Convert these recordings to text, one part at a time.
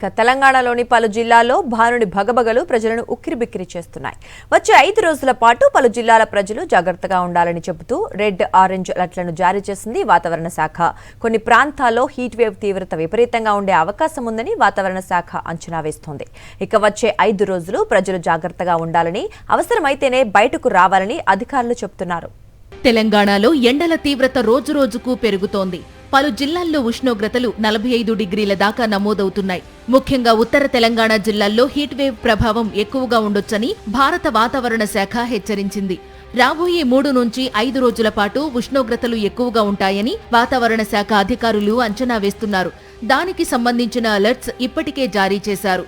తెలంగాణలోని పలు జిల్లాల్లో భానుడి భగభగలు ప్రజలను ఉక్కిరిబిక్కిరి చేస్తున్నాయి. వచ్చే 5 రోజుల పాటు పలు జిల్లాల ప్రజలు జాగ్రత్తగా ఉండాలని చెబుతూ రెడ్, ఆరెంజ్ అలర్ట్లను జారీ చేసింది వాతావరణ శాఖ. కొన్ని ప్రాంతాల్లో హీట్ వేవ్ తీవ్రత విపరీతంగా ఉండే అవకాశం ఉందని వాతావరణ శాఖ అంచనా వేస్తోంది. ఇక వచ్చే 5 రోజులు ప్రజలు జాగ్రత్తగా ఉండాలని, అవసరమైతేనే బయటకు రావాలని అధికారులు చెబుతున్నారు. తెలంగాణలో ఎండల తీవ్రత రోజురోజుకు పెరుగుతోంది. పలు జిల్లాల్లో ఉష్ణోగ్రతలు 45 డిగ్రీల దాకా నమోదవుతున్నాయి. ముఖ్యంగా ఉత్తర తెలంగాణ జిల్లాల్లో హీట్ వేవ్ ప్రభావం ఎక్కువగా ఉండొచ్చని భారత వాతావరణ శాఖ హెచ్చరించింది. రాబోయే 3 నుంచి 5 రోజుల పాటు ఉష్ణోగ్రతలు ఎక్కువగా ఉంటాయని వాతావరణ శాఖ అధికారులు అంచనా వేస్తున్నారు. దానికి సంబంధించిన అలర్ట్స్ ఇప్పటికే జారీ చేశారు.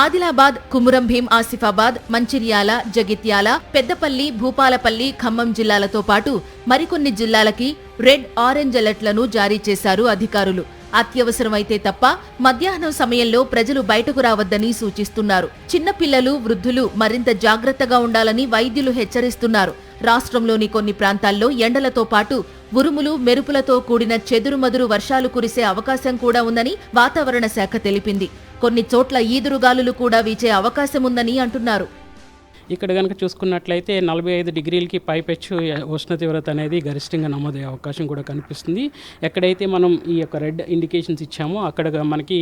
ఆదిలాబాద్, కుమురం భీం, ఆసిఫాబాద్, మంచిర్యాల, జగిత్యాల, పెద్దపల్లి, భూపాలపల్లి, ఖమ్మం జిల్లాలతో పాటు మరికొన్ని జిల్లాలకి రెడ్, ఆరెంజ్ అలర్ట్లను జారీ చేశారు అధికారులు. అత్యవసరమైతే తప్ప మధ్యాహ్నం సమయంలో ప్రజలు బయటకు రావద్దని సూచిస్తున్నారు. చిన్నపిల్లలు, వృద్ధులు మరింత జాగ్రత్తగా ఉండాలని వైద్యులు హెచ్చరిస్తున్నారు. రాష్ట్రంలోని కొన్ని ప్రాంతాల్లో ఎండలతో పాటు ఉరుములు, మెరుపులతో కూడిన చెదురుమదురు వర్షాలు కురిసే అవకాశం కూడా ఉందని వాతావరణ శాఖ తెలిపింది. కొన్ని చోట్ల ఈదురుగాలులు కూడా వీచే అవకాశం ఉందని అంటున్నారు. ఇక్కడ కనుక చూసుకున్నట్లయితే 45 డిగ్రీలకి పైపెచ్చు ఉష్ణ తీవ్రత అనేది గరిష్టంగా నమోదయ్యే అవకాశం కూడా కనిపిస్తుంది. ఎక్కడైతే మనం ఈ యొక్క రెడ్ ఇండికేషన్స్ ఇచ్చామో అక్కడ మనకి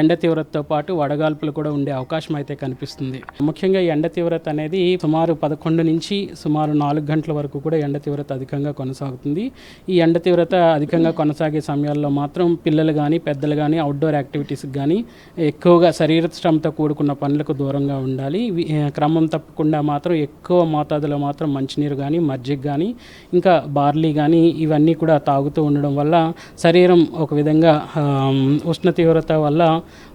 ఎండ తీవ్రతతో పాటు వడగాల్పులు కూడా ఉండే అవకాశం అయితే కనిపిస్తుంది. ముఖ్యంగా ఈ ఎండ తీవ్రత అనేది సుమారు 11 నుంచి సుమారు 4 గంటల వరకు కూడా ఎండ తీవ్రత అధికంగా కొనసాగుతుంది. ఈ ఎండ తీవ్రత అధికంగా కొనసాగే సమయాల్లో మాత్రం పిల్లలు కానీ పెద్దలు కానీ అవుట్డోర్ యాక్టివిటీస్కి కానీ ఎక్కువగా శరీర శ్రమతో కూడుకున్న పనులకు దూరంగా ఉండాలి. క్రమం తప్పకుండా మాత్రం ఎక్కువ మోతాదులో మాత్రం మంచినీరు కానీ, మజ్జిగ కానీ, ఇంకా బార్లీ కానీ ఇవన్నీ కూడా తాగుతూ ఉండడం వల్ల శరీరం ఒక విధంగా ఉష్ణ తీవ్రత వల్ల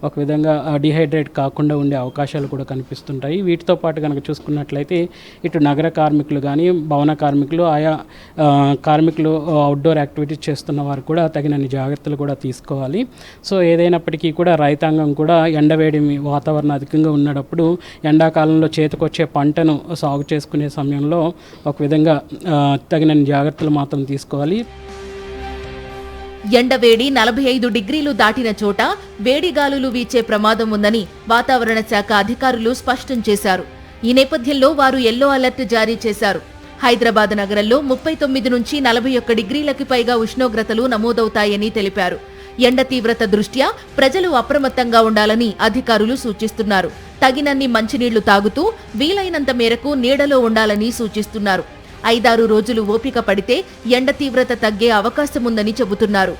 ఒక విధంగా డిహైడ్రేట్ కాకుండా ఉండే అవకాశాలు కూడా కనిపిస్తుంటాయి. వీటితో పాటు కనుక చూసుకున్నట్లయితే ఇటు నగర కార్మికులు కానీ, భవన కార్మికులు, ఆయా కార్మికులు అవుట్డోర్ యాక్టివిటీస్ చేస్తున్న వారు కూడా తగినన్ని జాగ్రత్తలు కూడా తీసుకోవాలి. సో ఏదైనప్పటికీ కూడా రైతాంగం కూడా ఎండవేడి వాతావరణం అధికంగా ఉన్నప్పుడు ఎండాకాలంలో చేతికొచ్చే పంటను సాగు చేసుకునే సమయంలో ఒక విధంగా తగినన్ని జాగ్రత్తలు మాత్రం తీసుకోవాలి. ఎండవేడి 45 డిగ్రీలు దాటిన చోట వేడిగాలులు వీచే ప్రమాదం ఉందని వాతావరణ శాఖ అధికారులు స్పష్టం చేశారు. ఈ నేపథ్యంలో వారు ఎల్లో అలర్ట్ జారీ చేశారు. హైదరాబాద్ నగరంలో 39 నుంచి 41 డిగ్రీలకి పైగా ఉష్ణోగ్రతలు నమోదవుతాయని తెలిపారు. ఎండ తీవ్రత దృష్ట్యా ప్రజలు అప్రమత్తంగా ఉండాలని అధికారులు సూచిస్తున్నారు. తగినన్ని మంచినీళ్లు తాగుతూ వీలైనంత మేరకు నీడలో ఉండాలని సూచిస్తున్నారు. 5-6 రోజులు ఓపిక పడితే ఎండ తీవ్రత తగ్గే అవకాశముందని చెబుతున్నారు.